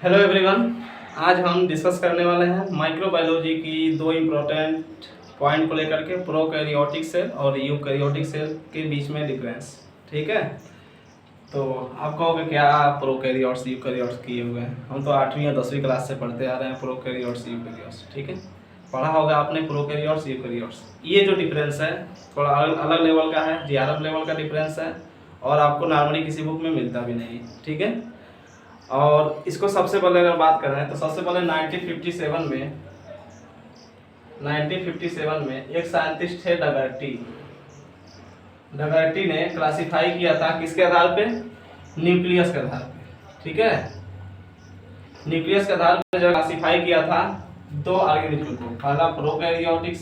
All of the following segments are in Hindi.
Hello everyone. आज हम डिस्कस करने वाले हैं माइक्रोबायोलॉजी की दो इम्पोर्टेंट पॉइंट को लेकर के, प्रोकैरियोटिक सेल और यूकैरियोटिक सेल के बीच में डिफरेंस। ठीक है, तो आप कहोगे क्या प्रोकैरियोट्स यूकैरियोट्स किए हुए हैं। हम तो 8वीं या 10वीं क्लास से पढ़ते आ रहे हैं प्रोकैरियोट्स यूकैरियोट्स। ठीक है, पढ़ा होगा आपने प्रोकैरियोट्स यूकैरियोट्स। ये जो डिफरेंस है थोड़ा अलग लेवल का है, जीआरएफ लेवल का डिफरेंस है और आपको नॉर्मली किसी बुक में मिलता भी नहीं। ठीक है, और इसको सबसे पहले अगर बात करें तो सबसे पहले 1957 में एक साइंटिस्ट थे डगर्टी ने क्लासिफाई किया था किसके आधार पे, न्यूक्लियस के आधार पे। ठीक है, न्यूक्लियस के आधार पे जो क्लासिफाई किया था दो ऑर्गेनिज्म को, पहला प्रोकैरियोटिक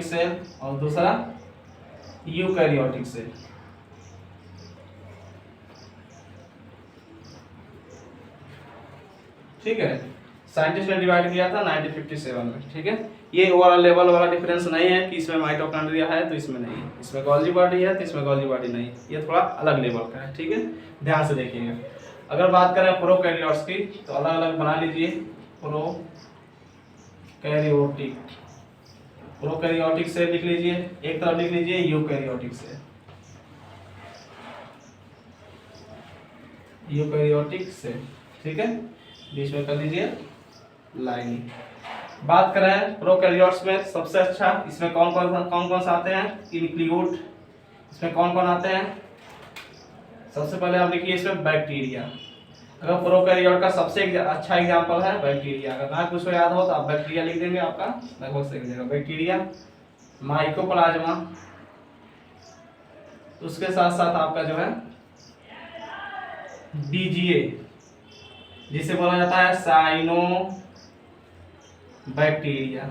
सेल और दूसरा यूकैरियोटिक सेल। ठीक है, साइंटिस्ट ने डिवाइड किया था 1957 में। ठीक है, ये ओवरऑल लेवल वाला डिफरेंस नहीं है कि इसमें माइटोकॉन्ड्रिया है तो इसमें नहीं है, इसमें गोल्गी बॉडी है तो इसमें गोल्गी बॉडी नहीं है, ये थोड़ा अलग लेवल का है। ठीक है, ध्यान से देखिएगा। अगर बात करें प्रोकैरियोट्स की तो अलग अलग बना लीजिए, प्रोकैरियोटिक से लिख लीजिए, एक तरफ लिख लीजिए यूकैरियोटिक से। ठीक है, बीच में कर लीजिए लाइन। बात करें प्रोकैरियोट्स में सबसे अच्छा, इसमें कौन कौन सा आते हैं, इंक्लूड। इसमें कौन कौन आते हैं, सबसे पहले आप लिखिए इसमें बैक्टीरिया। अगर प्रोकैरियोट का सबसे अच्छा एग्जांपल है बैक्टीरिया। अगर ना कुछ याद हो तो आप बैक्टीरिया लिख देंगे, आपका लगभग सही हो जाएगा। बैक्टीरिया, माइकोप्लाज्मा, उसके साथ साथ आपका जो है बीजीए, जिसे बोला जाता है साइनो बैक्टीरिया।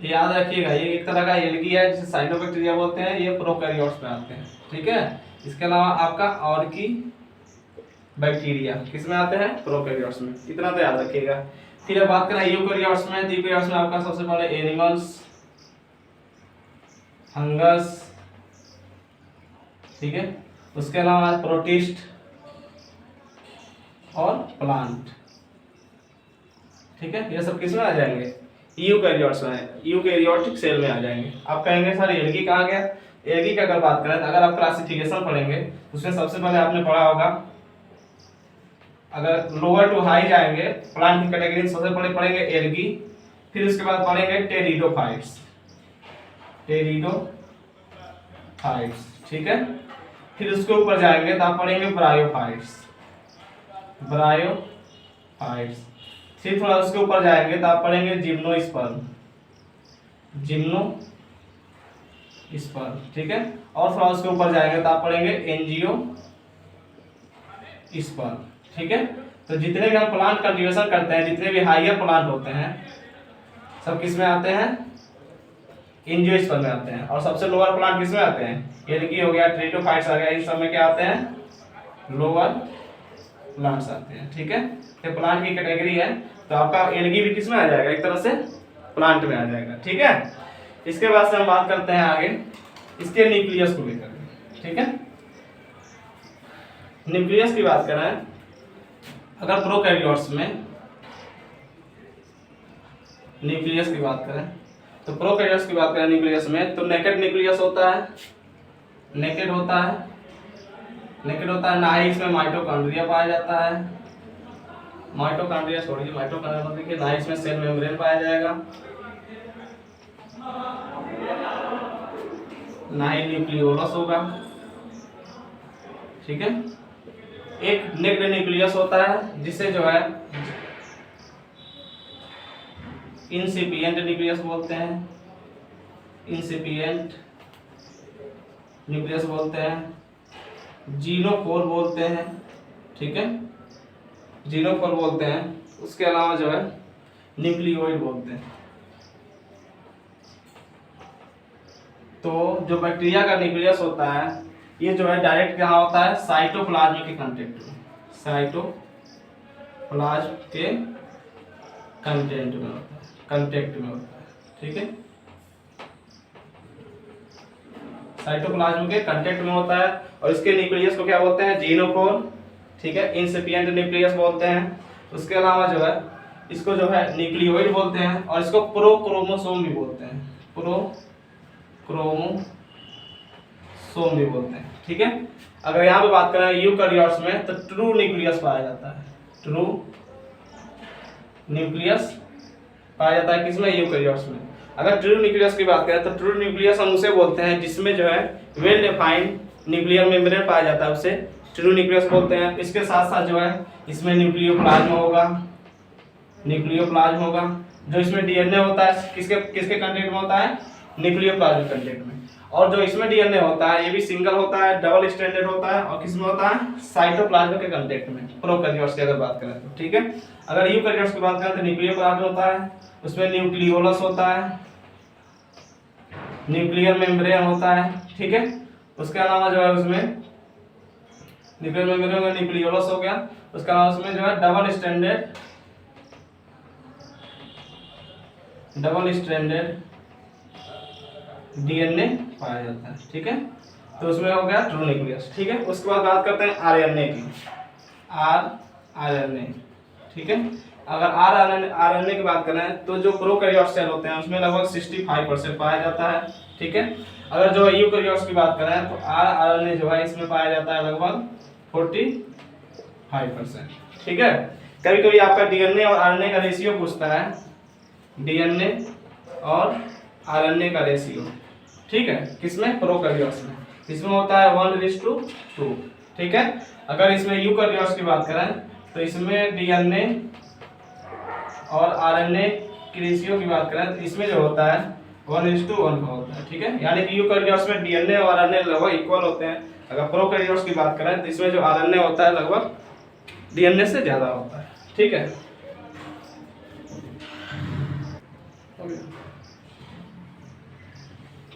याद रखिएगा, ये एक तरह का एल्गी है जिसे साइनोबैक्टीरिया बोलते हैं, ये प्रोकैरियोट्स में आते हैं। ठीक है, इसके अलावा आपका और की बैक्टीरिया किस में आते हैं, प्रोकैरियोट्स में। इतना तो याद रखिएगा। फिर अब बात करें यूकैरियोट्स में, तो यूकैरियोट्स में आपका सबसे पहले एनिमल्स, फंगस। ठीक है, उसके अलावा प्रोटिस्ट और प्लांट। ठीक है, ये सब किस में आ जाएंगे, यूकैरियोट्स में, यूकैरियोटिक सेल में आ जाएंगे। आप कहेंगे सर एल्गी कहाँ गया। एल्गी की अगर बात करें तो अगर आप क्लासिफिकेशन पढ़ेंगे उसमें सबसे पहले आपने पढ़ा होगा, अगर लोअर टू हाई जाएंगे प्लांट की कैटेगरी में सबसे पहले पढ़ेंगे एल्गी, फिर उसके बाद पढ़ेंगे टेरिडोफाइट्स। ठीक है, फिर उसके ऊपर जाएंगे तो आप पढ़ेंगे ब्रायोफाइट्स। फिर थोड़ा उसके ऊपर जाएंगे तो आप पढ़ेंगे जिम्नोस्पर्म। ठीक है, और थोड़ा उसके ऊपर जाएंगे तो आप पढ़ेंगे एंजियोस्पर्म। ठीक है, तो जितने भी हम प्लांट कल्टीवेशन करते हैं, जितने भी हाइयर प्लांट होते हैं सब किस में आते हैं, एंजियोस्पर्म में आते हैं। और सबसे लोअर प्लांट किस में आते हैं, एल्गी हो गया, टेरिडोफाइट्स आ गया, इन सब में क्या आते हैं, लोअर प्लांट्स आते हैं। ठीक है, ये प्लांट की कैटेगरी है, तो आपका एल्गी भी किस में आ जाएगा, एक तरह से प्लांट में आ जाएगा। ठीक है, इसके बाद से हम बात करते हैं आगे इसके न्यूक्लियस को लेकर। ठीक है, न्यूक्लियस की बात करें अगर प्रोकैरियोट्स में न्यूक्लियस की बात करें तो प्रोकैरियोट्स की बात करें न्यूक्लियस में तो नेकेड न्यूक्लियस होता है, नेकेड होता है, ना ही इसमें माइटोकॉन्ड्रिया पाया जाता है। माइटोकॉन्ड्रिया छोड़िए, माइटोकॉन्ड्रिया मतलब देखिए, ना इसमें सेल मेम्ब्रेन पाया जाएगा, ना ही न्यूक्लियोलस होगा। ठीक है, एक नेक्ड न्यूक्लियस होता है जिसे जो है इंसिपिएंट न्यूक्लियस बोलते हैं, जीनोफोर बोलते हैं। ठीक है, जीनोफोर बोलते हैं। उसके अलावा जो है न्यूक्लियोइड बोलते हैं। तो जो बैक्टीरिया का न्यूक्लियस होता है ये जो है डायरेक्ट कहाँ होता है, साइटोप्लाज्म के कंटेंट में, कंटेक्ट में होता है। ठीक है, साइटोप्लाज्म के कांटेक्ट में होता है और इसके न्यूक्लियस को क्या बोलते हैं, जीनोफोर, ठीक है, इंसिपिएंट न्यूक्लियस बोलते हैं। उसके अलावा जो है इसको जो है न्यूक्लियोइड बोलते हैं और इसको प्रोक्रोमोसोम भी बोलते हैं, प्रोक्रोमोसोम भी बोलते हैं, ठीक है। अगर यहाँ पे बात करें यूकैरियोट्स में तो ट्रू न्यूक्लियस पाया जाता है, ट्रू न्यूक्लियस पाया जाता है किसमें, यूकैरियोट्स में। अगर ट्रू न्यूक्लियस की बात करें तो ट्रू न्यूक्लियस हम उसे बोलते हैं जिसमें जो है वेल डिफाइंड न्यूक्लियर मेम्ब्रेन पाया जाता है, उसे ट्रू न्यूक्लियस बोलते हैं। इसके साथ साथ जो है इसमें न्यूक्लियोप्लाज्म होगा, न्यूक्लियोप्लाज्म होगा। जो इसमें डीएनए होता है किसके किसके कंटेंट में होता है, न्यूक्लियोप्लाज्म कंटेंट में। और जो इसमें डीएनए होता है ये भी सिंगल होता है, डबल स्ट्रैंडेड होता है और किसमें होता है, साइटोप्लाज्म के कंटेंट में, प्रोकैरियोट्स की अगर बात करें तो, ठीक है। अगर यूकैरियोट्स की बात करें तो न्यूक्लियोप्लाज्म होता है, उसमें न्यूक्लियोलस होता है, न्यूक्लियर मेम्ब्रेन होता है, ठीक है। उसके अलावा जो है उसमें न्यूक्लियर मेम्ब्रेन में न्यूक्लियोलस हो गया। उसके अलावा उसमें जो है डबल स्ट्रैंडेड डीएनए पाया जाता है, ठीक है। तो उसमें हो गया ट्रू न्यूक्लियस, ठीक है। उसके बाद बात करते हैं आरएनए की, आरएनए, ठीक है। अगर आरएनए की बात करें तो जो प्रोकैरियोट सेल होते हैं उसमें लगभग 65% पाया जाता है, ठीक है। अगर जो यूकैरियोट्स की बात करें तो आरएनए जो है इसमें पाया जाता है लगभग 45%, ठीक है। कभी कभी आपका डीएनए और आरएनए का रेशियो पूछता है, डीएनए और आरएनए का रेशियो, ठीक है, किसमें, प्रोकैरियोट्स में। इसमें होता है 1:2, ठीक है। अगर इसमें यूकैरियोट्स की बात करें तो इसमें डीएनए और आरएनए की रेशियो की बात करें तो इसमें जो होता है 1:1 का होता है, ठीक है। यानी कि यूकैरियोट्स में डीएनए और आरएनए लगभग इक्वल होते हैं। अगर प्रोकैरियोट्स की बात करें तो इसमें जो आरएनए होता है लगभग डीएनए से ज्यादा होता है, ठीक है।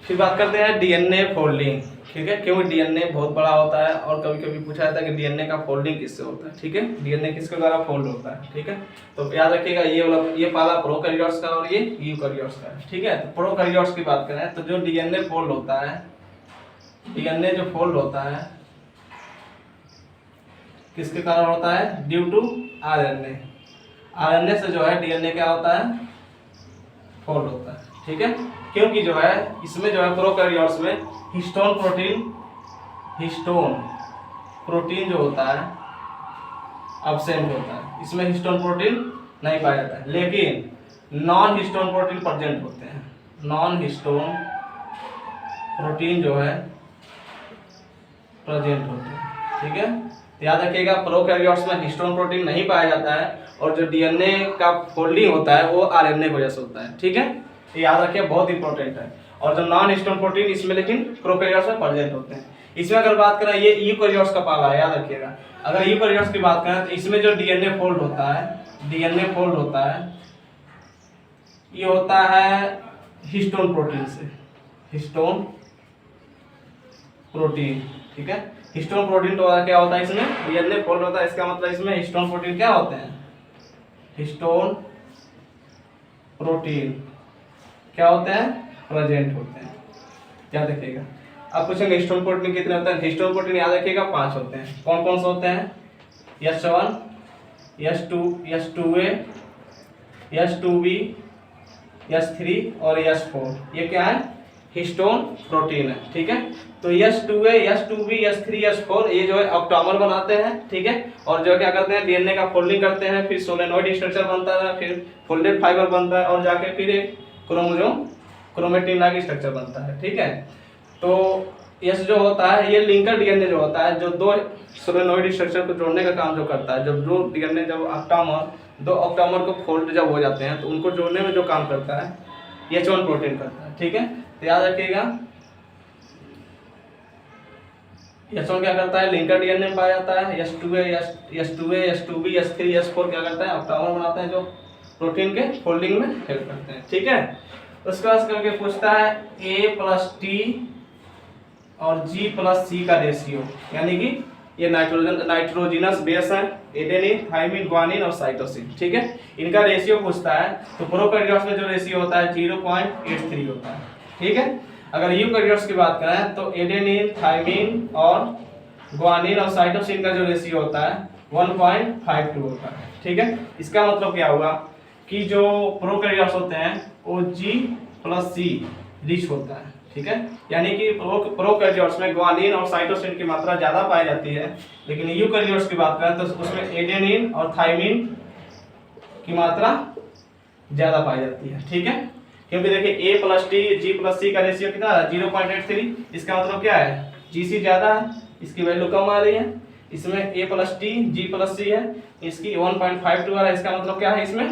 फिर बात करते हैं डीएनए फोल्डिंग, ठीक है, क्योंकि डीएनए बहुत बड़ा होता है और कभी कभी पूछा जाता है कि डीएनए का फोल्डिंग किससे होता है, ठीक है। डीएनए किसके द्वारा फोल्ड होता है, ठीक है। तो याद रखिएगा ये पाला प्रोकैरियोट्स का और ये यूकैरियोट्स का है, ठीक है। तो प्रोकैरियोट्स की बात करें तो जो डीएनए फोल्ड होता है, डीएनए जो फोल्ड होता है किसके कारण होता है, ड्यू टू आरएनए। आरएनए से जो है डीएनए क्या होता है, फोल्ड होता है, ठीक है। क्योंकि जो है इसमें जो है प्रोकैरियोट्स में हिस्टोन प्रोटीन जो होता है एब्सेंट होता है, इसमें हिस्टोन प्रोटीन नहीं पाया जाता है, लेकिन नॉन हिस्टोन प्रोटीन प्रेजेंट होते हैं। नॉन हिस्टोन प्रोटीन जो है प्रेजेंट होते हैं, ठीक है। याद रखिएगा प्रोकैरियोट्स में हिस्टोन प्रोटीन नहीं पाया जाता है और जो डीएनए का फोल्डिंग होता है वो आरएनए की वजह से होता है, ठीक है। ये याद रखिए, बहुत इंपॉर्टेंट है। और जो नॉन हिस्टोन प्रोटीन इसमें लेकिन प्रोकैरियोट्स में प्रेजेंट होते हैं। इसमें अगर बात करें ये यूकैरियोट्स का पाला है, याद रखिएगा। अगर यूकैरियोट्स की बात करें तो इसमें जो डीएनए फोल्ड होता है, ये होता है हिस्टोन प्रोटीन से, हिस्टोन प्रोटीन, ठीक है। हिस्टोन प्रोटीन तो क्या होता है, इसमें डीएनए फोल्ड होता है, इसका मतलब इसमें हिस्टोन प्रोटीन क्या होते हैं, हिस्टोन प्रोटीन क्या होते हैं, प्रेजेंट होते हैं। याद रखिएगा। अब पूछेंगे हिस्टोन प्रोटीन कितने होते हैं। हिस्टोन प्रोटीन याद रखिएगा 5 होते हैं। कौन कौन से होते हैं, H1, H2, H2A, H2B, H3 और H4, ये क्या है, हिस्टोन प्रोटीन है, ठीक है। तो H2A, H2B, H3, H4 ये जो है ऑक्टामर बनाते हैं, ठीक है। और जो क्या करते हैं, डीएनए का फोल्डिंग करते हैं, फिर सोलेनॉइड स्ट्रक्चर बनता है, फिर फोल्डेड फाइबर बनता है और जाके फिर एक क्रोमेटिन लाइक स्ट्रक्चर बनता है, ठीक है। तो यस जो होता है ये लिंकर डीएनए जो होता है, जो दो सोलेनॉइड स्ट्रक्चर को जोड़ने का काम जो करता है, जब दो डीएनए जब दो ऑक्टामर को फोल्ड जब हो जाते हैं तो उनको जोड़ने में जो काम करता है H1 प्रोटीन करता है, ठीक है। तो याद रखिएगा H1 क्या करता है, लिंकर डीएनए में पाया जाता है। H2A, H2B, H3, H4 क्या करता है, ऑक्टामर बनाते हैं जो प्रोटीन के फोल्डिंग में हेल्प करते हैं, ठीक है। उसके बाद करके पूछता है A+T और G+C का रेशियो, यानी कि ये नाइट्रोजनस बेस है, एडेनिन, थाइमिन, ग्वानिन और साइटोसिन, ठीक है। इनका रेशियो पूछता है तो प्रोकैरियोट्स में जो रेशियो होता है 0.83 होता है, ठीक है। अगर यूकैरियोट्स की बात करें तो एडेनिन, थाइमिन और ग्वानिन और साइटोसिन का जो रेशियो होता है 1.52 होता है। ठीक है, इसका मतलब क्या हुआ कि जो प्रोकैरियोट्स होते हैं वो G+C रिच होता है। ठीक है, यानी कि प्रोकैरियोट्स में ग्वानिन और साइटोसिन की मात्रा ज्यादा पाई जाती है, लेकिन यूकैरियोट्स की बात करें तो उसमें एडेनिन और थाइमिन की मात्रा ज्यादा पाई जाती है। ठीक है, क्योंकि देखिए A+T G+C का रेशियो कितना है 0.83, इसका मतलब क्या है GC ज्यादा है, इसकी वैल्यू कम आ रही है। इसमें A+T G+C है, इसकी 1.52 आ रहा है, इसका मतलब क्या है इसमें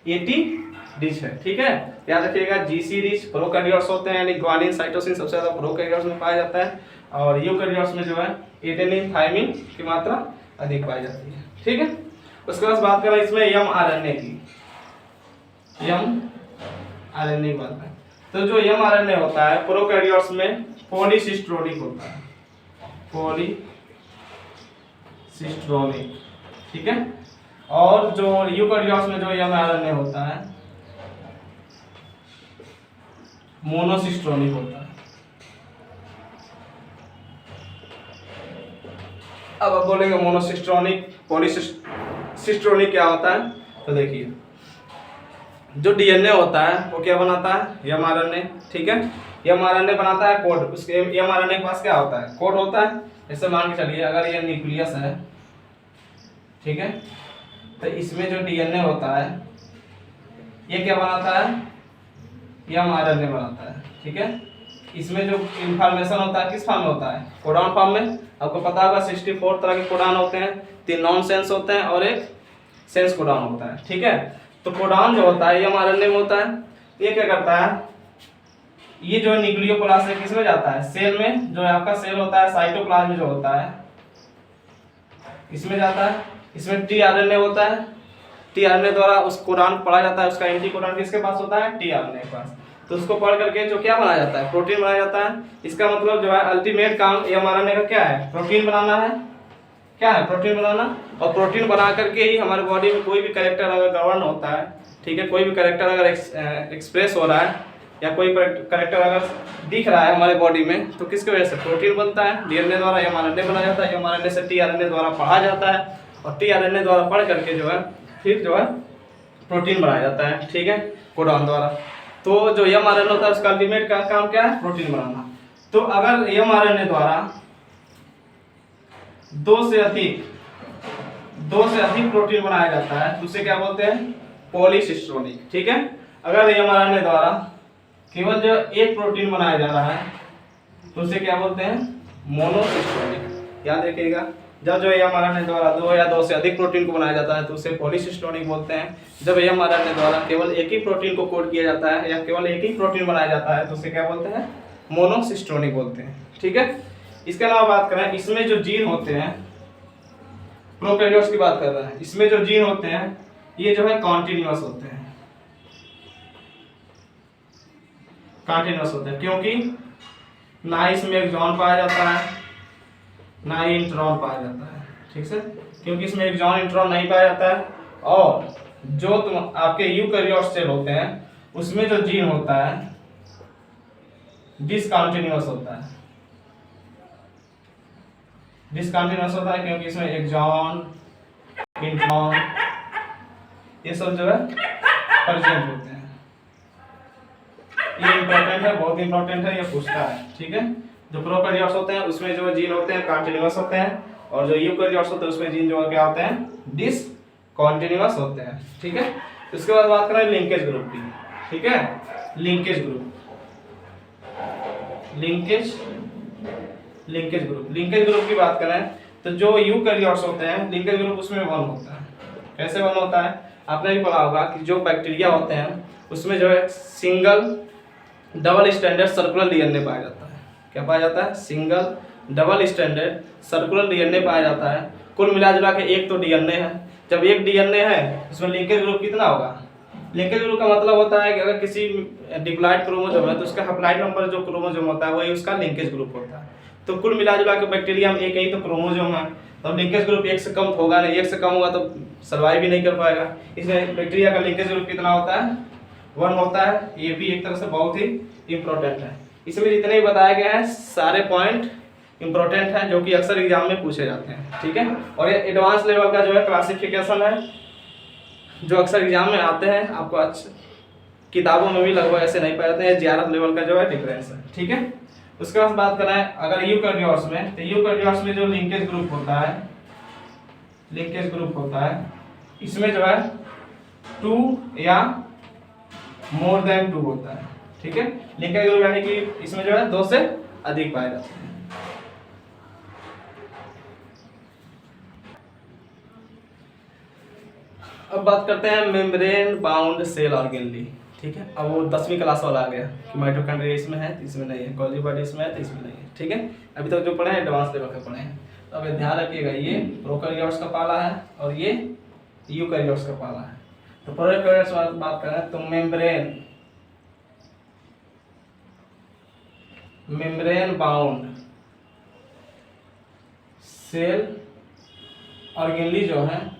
80 रिच है। ठीक है, याद रखिएगा GC रिच प्रोकैरियोट्स होते हैं, यानी ग्वानिन साइटोसिन सबसे ज्यादा प्रोकैरियोट्स में पाया जाता है, और यूकैरियोट्स में जो है एडेनिन थाइमिन की मात्रा अधिक पाई जाती है। ठीक है, उसके बाद बात करें इसमें mRNA की, mRNA की बात करें तो जो mRNA होता है प्रोकैरियोट्स में पॉलीसिस्ट्रोनिक होता है, पॉलीसिस्ट्रोनिक। ठीक है, और जो यूकैरियोट्स में जो mRNA होता है मोनोसिस्ट्रोनिक होता है। अब आप बोलेंगे मोनोसिस्ट्रोनिक पॉलीसिस्ट्रोनिक क्या होता है, तो देखिए जो डीएनए होता है वो क्या बनाता है mRNA। ठीक है, mRNA बनाता है कोड, उसके mRNA के पास क्या होता है कोड होता है। जैसे मान के चलिए अगर ये न्यूक्लियस है, ठीक है, तो इसमें जो डीएनए होता है ये क्या बनाता है mRNA बनाता है। ठीक है, इसमें जो इंफॉर्मेशन होता है किस फॉर्म में होता है कोडॉन फॉर्म में। आपको पता होगा 64 तरह के कोडॉन होते हैं, 3 नॉन सेंस होते हैं और एक सेंस कोडॉन होता है। ठीक है, तो कोडॉन जो होता है mRNA में होता है, ये क्या करता है ये जो न्यूक्लियोप्लास्ट है किसमें जाता है सेल में, जो आपका सेल होता है साइटोप्लाज्म जो होता है इसमें जाता है। इसमें tRNA होता है, tRNA द्वारा उस कोडॉन पढ़ा जाता है, उसका एंटी कोडॉन किसके पास होता है tRNA के पास, तो उसको पढ़ करके जो क्या बनाया जाता है प्रोटीन बनाया जाता है। इसका मतलब जो है अल्टीमेट काम mRNA का क्या है प्रोटीन बनाना है, क्या है प्रोटीन बनाना, और प्रोटीन बना करके ही हमारे बॉडी में कोई भी कैरेक्टर अगर गवर्न होता है, ठीक है, कोई भी कैरेक्टर अगर एक्सप्रेस हो रहा है या कोई कैरेक्टर अगर दिख रहा है हमारे बॉडी में, तो किसकी वजह से प्रोटीन बनता है, डीएनए द्वारा mRNA बनाया जाता है, mRNA से tRNA द्वारा पढ़ा जाता है, और tRNA द्वारा पढ़ करके जो है फिर जो है प्रोटीन बनाया जाता है। ठीक है, कोडॉन द्वारा। तो जो mRNA होता है उसका अल्टीमेट का काम क्या है प्रोटीन बनाना। तो अगर mRNA द्वारा दो से अधिक प्रोटीन बनाया जाता है तो उसे क्या बोलते हैं पॉलीसिस्ट्रोनिक। ठीक है, अगर mRNA द्वारा केवल जो एक प्रोटीन बनाया जा रहा है तो उसे क्या बोलते हैं मोनोसिस्ट्रोनिक। याद रखिएगा, जब जो mRNA द्वारा 2 या 2 से अधिक प्रोटीन को बनाया जाता है तो उसे पॉलीसिस्ट्रोनिक बोलते हैं। जब mRNA द्वारा केवल एक ही प्रोटीन को कोड किया जाता है या केवल एक ही प्रोटीन बनाया जाता है तो उसे क्या बोलते हैं मोनोसिस्ट्रोनिक बोलते हैं। ठीक है, इसके अलावा बात करें इसमें जो जीन होते हैं प्रोकैरियोट्स की बात कर रहे हैं, इसमें जो जीन होते हैं ये जो है कॉन्टिन्यूअस होते हैं, कॉन्टिन्यूअस होते हैं, क्योंकि ना इसमें एक्सॉन पाया जाता है ना ही इंट्रॉन पाया जाता है। ठीक है, क्योंकि इसमें एक्सॉन इंट्रॉन नहीं पाया जाता है, और जो आपके यूकैरियोट्स सेल होते हैं उसमें जो जीन होता है डिसकंटिन्यूअस होता है, डिसकंटिन्यूअस होता है क्योंकि इसमें एक्सॉन इंट्रॉन ये सब जो है प्रेजेंट होते हैं। ये इंपॉर्टेंट है, बहुत इंपॉर्टेंट है, ये पूछता है। ठीक है, जो प्रोकैरियोट्स होते हैं उसमें जो जीन होते हैं कंटिन्यूअस होते हैं, और जो यूकैरियोट्स होते हैं उसमें जीन जो क्या होते हैं डिसकंटिन्यूअस होते हैं। ठीक है, इसके बाद बात करें लिंकेज ग्रुप की। ठीक है, लिंकेज ग्रुप लिंकेज ग्रुप की बात करें तो जो यूकैरियोट्स होते हैं लिंकेज ग्रुप उसमें 1 होता है। कैसे 1 होता है, आपने भी पढ़ा होगा कि जो बैक्टीरिया होते हैं उसमें जो है single double standard circular DNA पाया जाता है। क्या पाया जाता है single double standard circular DNA पाया जाता है। कुल मिला जुला के एक तो डीएनए है, जब एक डीएनए है उसमें लिंकेज ग्रुप कितना होगा, लिंकेज ग्रुप का मतलब होता है कि अगर किसी डिप्लॉइड क्रोमोसोम है तो उसका हैप्लॉइड नंबर जो क्रोमोसोम होता है वही उसका लिंकेज ग्रुप होता है। तो कुल मिला जुला के बैक्टीरिया में एक ही तो क्रोमोसोम है, तो लिंकेज ग्रुप एक से कम होगा नहीं, एक से कम होगा तो सर्वाइव भी नहीं कर पाएगा। इसलिए बैक्टीरिया का लिंकेज ग्रुप कितना होता है 1 होता है। ये भी एक तरह से बहुत ही इंपॉर्टेंट है। इसमें जितने भी बताए गए हैं सारे पॉइंट इंपॉर्टेंट हैं जो कि अक्सर एग्जाम में पूछे जाते हैं, ठीक है। और ये एडवांस लेवल का जो है क्लासिफिकेशन है जो अक्सर एग्जाम में आते हैं, आपको अच्छा किताबों में भी लगभग ऐसे नहीं पाए जाते हैं। JRF लेवल का जो है डिफरेंस है, ठीक है। उसके बाद बात करें अगर यूकैरियोट्स में, तो यूकैरियोट्स में जो लिंकेज ग्रुप होता है, लिंकेज ग्रुप होता है, इसमें जो है 2 या मोर देन 2 होता है, ठीक है। लिंकेज ग्रुप यानी कि इसमें जो है 2 से अधिक पाए जाते हैं। अब बात करते हैं मेम्ब्रेन बाउंड सेल ऑर्गेनली, ठीक है। अब वो 10वीं क्लास वाला आ गया कि माइटोकॉन्ड्रिया इसमें है तो इसमें नहीं है, गोल्गी बॉडी इसमें है तो इसमें नहीं है, ठीक है। अभी तक जो पढ़े हैं एडवांस लेवल का पढ़े हैं। तो अब ध्यान रखिएगा, ये प्रोकैरियोट्स का पाला है और ये यूकैरियोट्स का पाला है। तो प्रोकैरियोट्स बात करें तो मेम्ब्रेन बाउंड सेल ऑर्गेनली जो है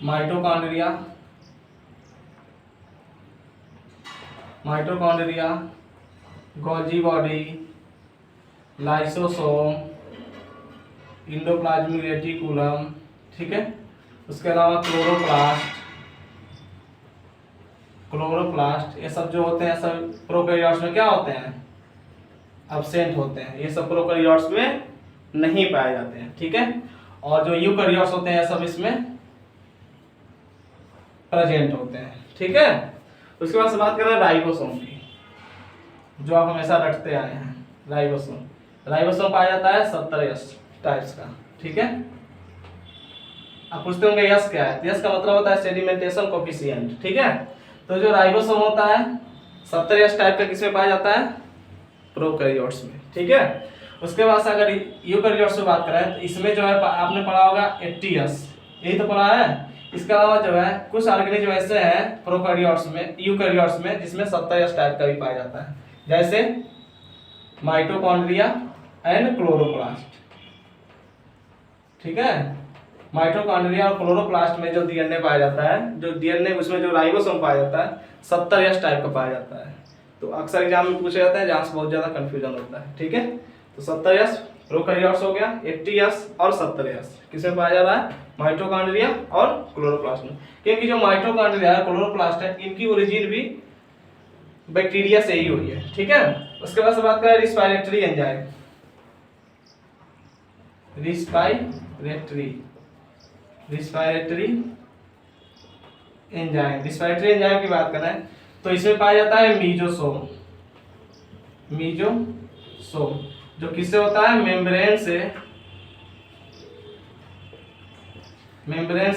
mitochondria, Golgi body, lysosome, endoplasmic reticulum, ठीक है। उसके अलावा क्लोरोप्लास्ट, ये सब जो होते हैं सब प्रोकैरियोट्स में क्या होते हैं, एब्सेंट होते हैं। ये सब प्रोकैरियोट्स में नहीं पाए जाते हैं, ठीक है। और जो यूकैरियोट्स होते हैं सब इसमें प्रेजेंट होते हैं, ठीक है। उसके बाद से बात करें राइबोसोम की, जो आप हमेशा रटते आए हैं। राइबोसोम पाया जाता है 70S टाइप्स का, ठीक है। आप पूछते होंगे यस क्या है, यस का मतलब होता है सेडिमेंटेशन कोफिशिएंट, ठीक है। तो जो राइबोसोम होता है 70S टाइप का किसमें पाया जाता है, प्रोकैरियोट्स में, ठीक है। उसके बाद से अगर यूकैरियोट्स से बात करें तो इसमें जो है आपने पढ़ा होगा 80S, यही तो पढ़ा है। इसके अलावा जो है कुछ ऑर्गेनिज्म ऐसे हैं प्रोकैरियोट्स में, यूकैरियोट्स में, जिसमें 70S टाइप का भी पाया जाता है, जैसे माइटोकॉन्ड्रिया एंड क्लोरोप्लास्ट, ठीक है। माइटोकॉन्ड्रिया और क्लोरोप्लास्ट में जो डीएनए पाया जाता है, जो डीएनए उसमें जो राइबोसोम पाया जाता है 70S टाइप का पाया जाता है। तो अक्सर एग्जाम में पूछा जाता है जहाँ से बहुत ज्यादा कंफ्यूजन होता है, ठीक है। तो 70S प्रोकैरियोट्स हो गया, 80S और 70S किसमें पाया जा रहा है, माइटोकॉन्ड्रिया और क्लोरोप्लास्ट में। क्योंकि जो माइटोकॉन्ड्रिया है, क्लोरोप्लास्ट है, इनकी ओरिजिन भी बैक्टीरिया से ही हुई है, ठीक है। उसके बाद से बात करें रिस्पायरेटरी एंजाइम, रिस्पायरेटरी एंजाइम की बात करें तो इसमें पाया जाता है मीजोसोम, जो किससे होता है, मेम्ब्रेन से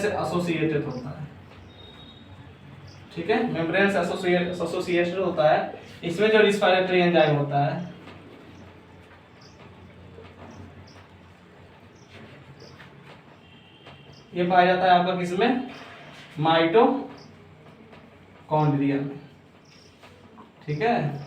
एसोसिएटेड होता है, ठीक है। मेम्ब्रेन से एसोसिएटेड होता है। इसमें जो रिस्पायरेटरी एंजाइम होता है ये पाया जाता है आपका किसमें, माइटोकॉन्ड्रिया में, ठीक है।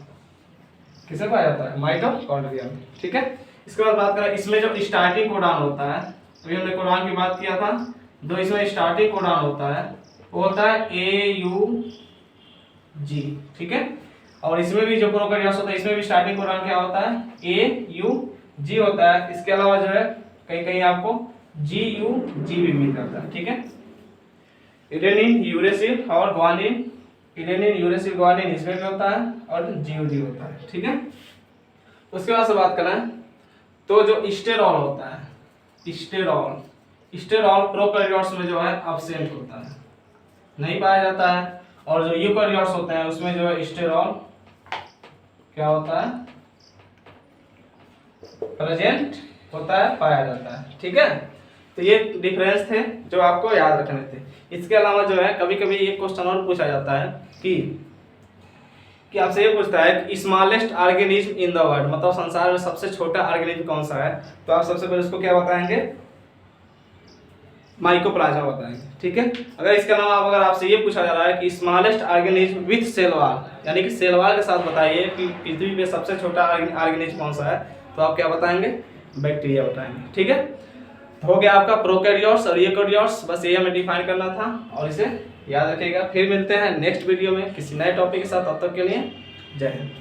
किसमें पाया जाता है, माइटोकॉन्ड्रिया में, ठीक है। इसके बाद बात करें इसमें जो स्टार्टिंग कोडॉन होता है, अभी हमने कोडॉन की बात किया था, जो इसमें स्टार्टिंग कोडॉन होता है वो होता है AUG, ठीक है। और इसमें भी जो प्रोकैरियोट्स होता है इसमें भी स्टार्टिंग कोडॉन क्या होता है, AUG होता है। इसके अलावा जो है कहीं कहीं आपको GUG भी मिल जाता है, ठीक है। एडेनिन, यूरेसिल और ग्वानिन, इसमें भी होता है और GUG होता है, ठीक है। उसके बाद से बात करें तो जो स्टेरॉल होता है, स्टेरॉल प्रोकैरियोट्स में जो है एब्सेंट होता है, नहीं पाया जाता है। और जो यूकैरियोट्स होते हैं उसमें जो है स्टेरॉल क्या होता है, प्रेजेंट होता है, पाया जाता है, ठीक है। तो ये डिफरेंस थे जो आपको याद रखने थे। इसके अलावा जो है कभी कभी एक क्वेश्चन और पूछा जाता है कि आपसे ये पूछता है कि smallest organism in the world, मतलब संसार में सबसे छोटा ऑर्गेनिज्म कौन सा है, तो आप सबसे पहले उसको क्या बताएंगे, माइकोप्लाज्मा बताएंगे, ठीक है। अगर इसके अलावा अगर आपसे ये पूछा जा रहा है कि smallest organism with cell wall, यानी कि सेल वॉल के साथ बताइए कि पृथ्वी पे सबसे छोटा ऑर्गेनिज्म कौन सा है, तो आप क्या बताएंगे, बैक्टीरिया बताएंगे, ठीक है। तो हो गया आपका प्रोकैरियोट्स और यूकैरियोट्स, बस ये हमें डिफाइन करना था और इसे याद रखिएगा। फिर मिलते हैं नेक्स्ट वीडियो में किसी नए टॉपिक के साथ, तब तक के लिए जय हिंद।